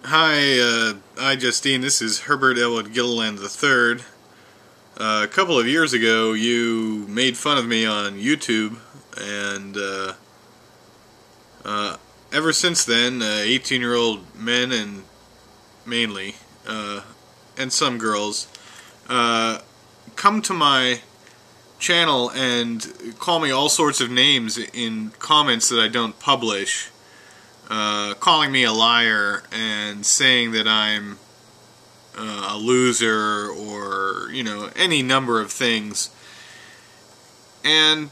Hi, iJustine. This is Herbert Elwood Gilliland III. A couple of years ago, you made fun of me on YouTube, and ever since then, 18-year-old men and mainly, and some girls, come to my channel and call me all sorts of names in comments that I don't publish. Calling me a liar and saying that I'm a loser, or, any number of things. And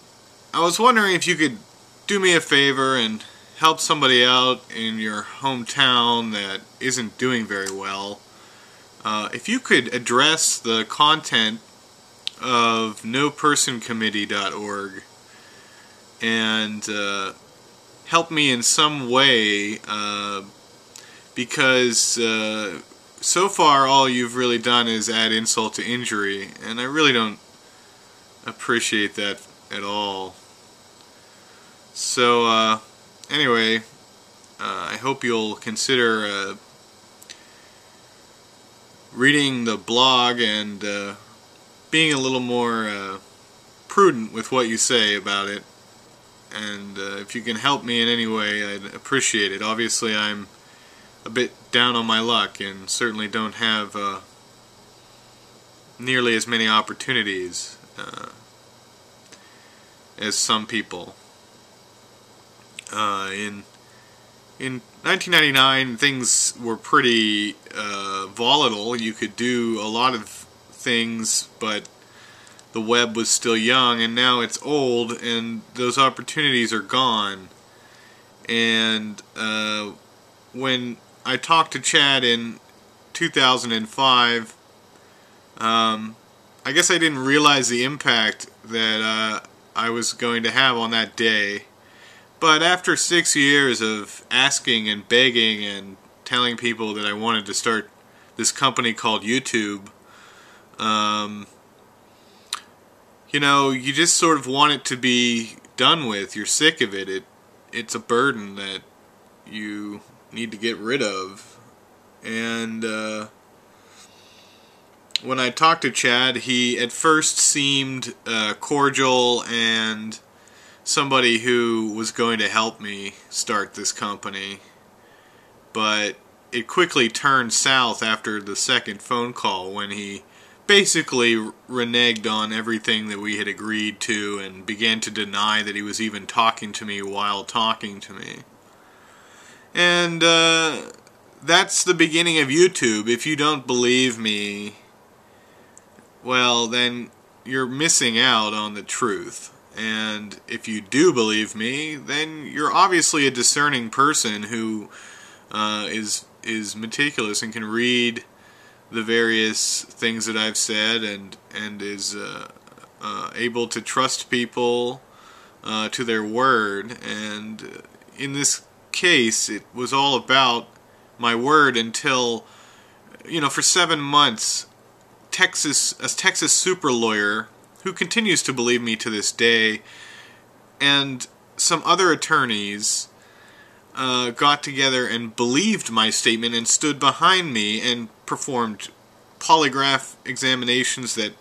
I was wondering if you could do me a favor and help somebody out in your hometown that isn't doing very well. If you could address the content of nopersoncommittee.org and help me in some way, because so far all you've really done is add insult to injury, and I really don't appreciate that at all. So anyway, I hope you'll consider reading the blog and being a little more prudent with what you say about it. And if you can help me in any way, I'd appreciate it. Obviously, I'm a bit down on my luck and certainly don't have nearly as many opportunities as some people. In 1999, things were pretty volatile. You could do a lot of things, but the web was still young, and now it's old, and those opportunities are gone. And when I talked to Chad in 2005, I guess I didn't realize the impact that I was going to have on that day. But after 6 years of asking and begging and telling people that I wanted to start this company called YouTube, you just sort of want it to be done with. You're sick of it. It's a burden that you need to get rid of. And when I talked to Chad, he at first seemed cordial and somebody who was going to help me start this company. But it quickly turned south after the second phone call, when he basically reneged on everything that we had agreed to and began to deny that he was even talking to me while talking to me. And that's the beginning of YouTube. If you don't believe me, well, then you're missing out on the truth. And if you do believe me, then you're obviously a discerning person who is meticulous and can read the various things that I've said, and is able to trust people to their word. And in this case, it was all about my word until, for 7 months, a Texas super lawyer, who continues to believe me to this day, and some other attorneys got together and believed my statement and stood behind me and performed polygraph examinations that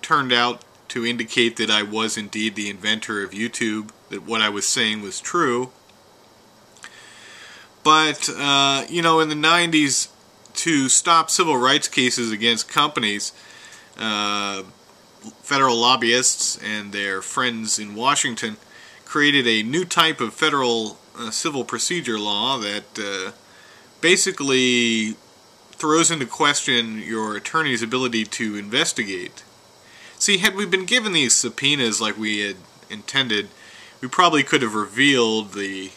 turned out to indicate that I was indeed the inventor of YouTube, that what I was saying was true. But, in the 90s, to stop civil rights cases against companies, federal lobbyists and their friends in Washington created a new type of federal civil procedure law that basically throws into question your attorney's ability to investigate. See, had we been given these subpoenas like we had intended, we probably could have revealed the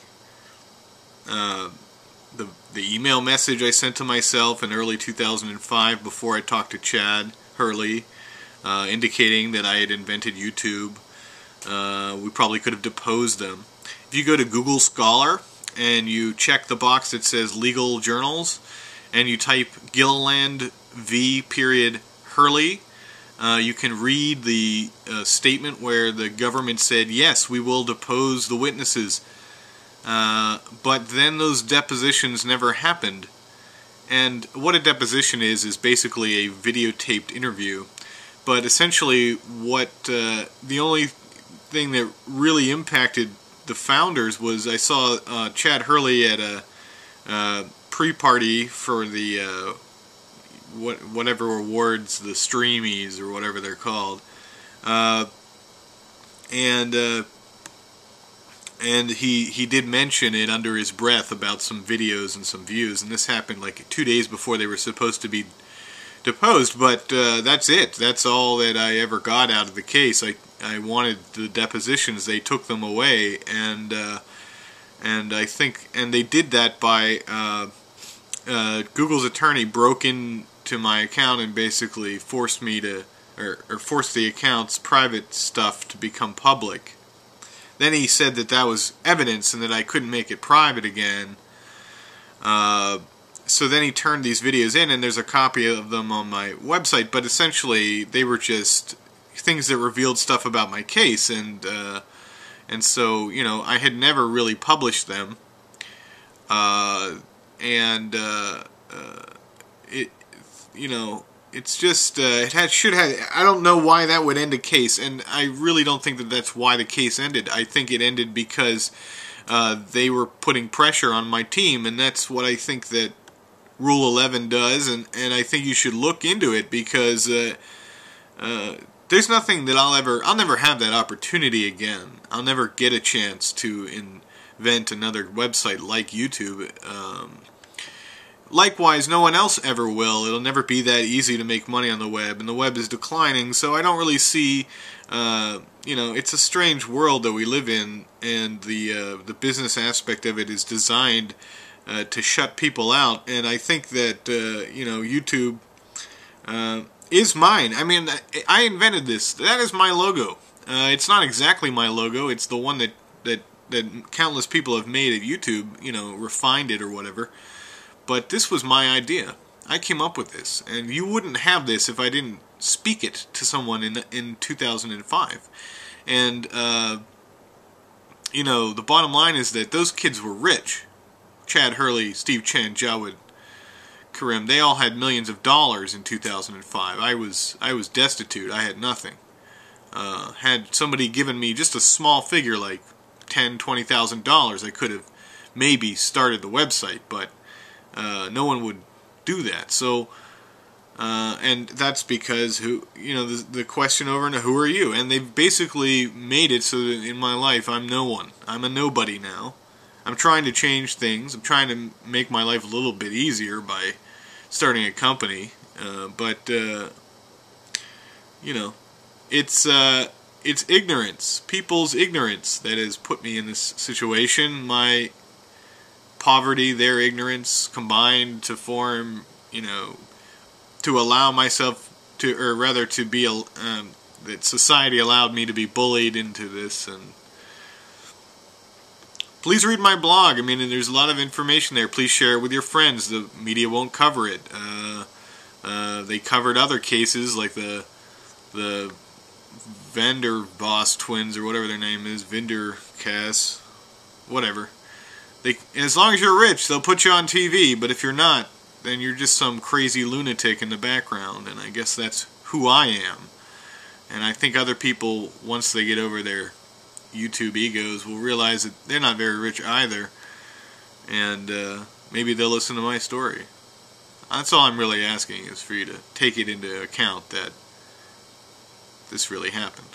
email message I sent to myself in early 2005 before I talked to Chad Hurley, indicating that I had invented YouTube. We probably could have deposed them. If you go to Google Scholar and you check the box that says legal journals, and you type Gilliland v. Hurley, you can read the statement where the government said, yes, we will depose the witnesses. But then those depositions never happened. And what a deposition is basically a videotaped interview. But essentially, what the only thing that really impacted the founders was I saw Chad Hurley at a pre-party for the whatever awards, the Streamies or whatever they're called, and he did mention it under his breath about some videos and some views, and this happened like 2 days before they were supposed to be deposed. But that's it. That's all that I ever got out of the case. I wanted the depositions. They took them away, and I think they did that by Google's attorney broke into my account and basically forced me to, or forced the account's private stuff to become public. Then he said that that was evidence and that I couldn't make it private again. So then he turned these videos in, and there's a copy of them on my website, but essentially they were just things that revealed stuff about my case, and so, you know, I had never really published them, it, you know, it's just, I don't know why that would end a case, and I really don't think that that's why the case ended. I think it ended because they were putting pressure on my team, and that's what I think that Rule 11 does, and I think you should look into it, because there's nothing that I'll never have that opportunity again. I'll never get a chance to invent another website like YouTube. Likewise, no one else ever will. It'll never be that easy to make money on the web, and the web is declining, so I don't really see, you know, it's a strange world that we live in, and the business aspect of it is designed to shut people out, and I think that, you know, YouTube is mine. I mean, I invented this. That is my logo. It's not exactly my logo. It's the one that countless people have made at YouTube, you know, refined it or whatever. But this was my idea. I came up with this, and you wouldn't have this if I didn't speak it to someone in 2005. And you know, the bottom line is that those kids were rich. Chad Hurley, Steve Chen, Jawed Karim, they all had millions of dollars in 2005. I was destitute. I had nothing. Had somebody given me just a small figure like $10,000, $20,000, I could have maybe started the website, but no one would do that. So, and that's because the question over and who are you? And they've basically made it so that in my life I'm no one. I'm a nobody now. I'm trying to change things. I'm trying to make my life a little bit easier by starting a company. But you know, it's ignorance, people's ignorance, that has put me in this situation. My poverty, their ignorance, combined to form, you know, to allow myself to, or rather to be, that society allowed me to be bullied into this. And please read my blog. I mean, there's a lot of information there. Please share it with your friends. The media won't cover it. They covered other cases like the Vander Boss twins, or whatever their name is, Vinder Cass, whatever. As long as you're rich, they'll put you on TV, but if you're not, then you're just some crazy lunatic in the background, and I guess that's who I am. And I think other people, once they get over their YouTube egos, will realize that they're not very rich either, and maybe they'll listen to my story. That's all I'm really asking, is for you to take it into account that this really happened.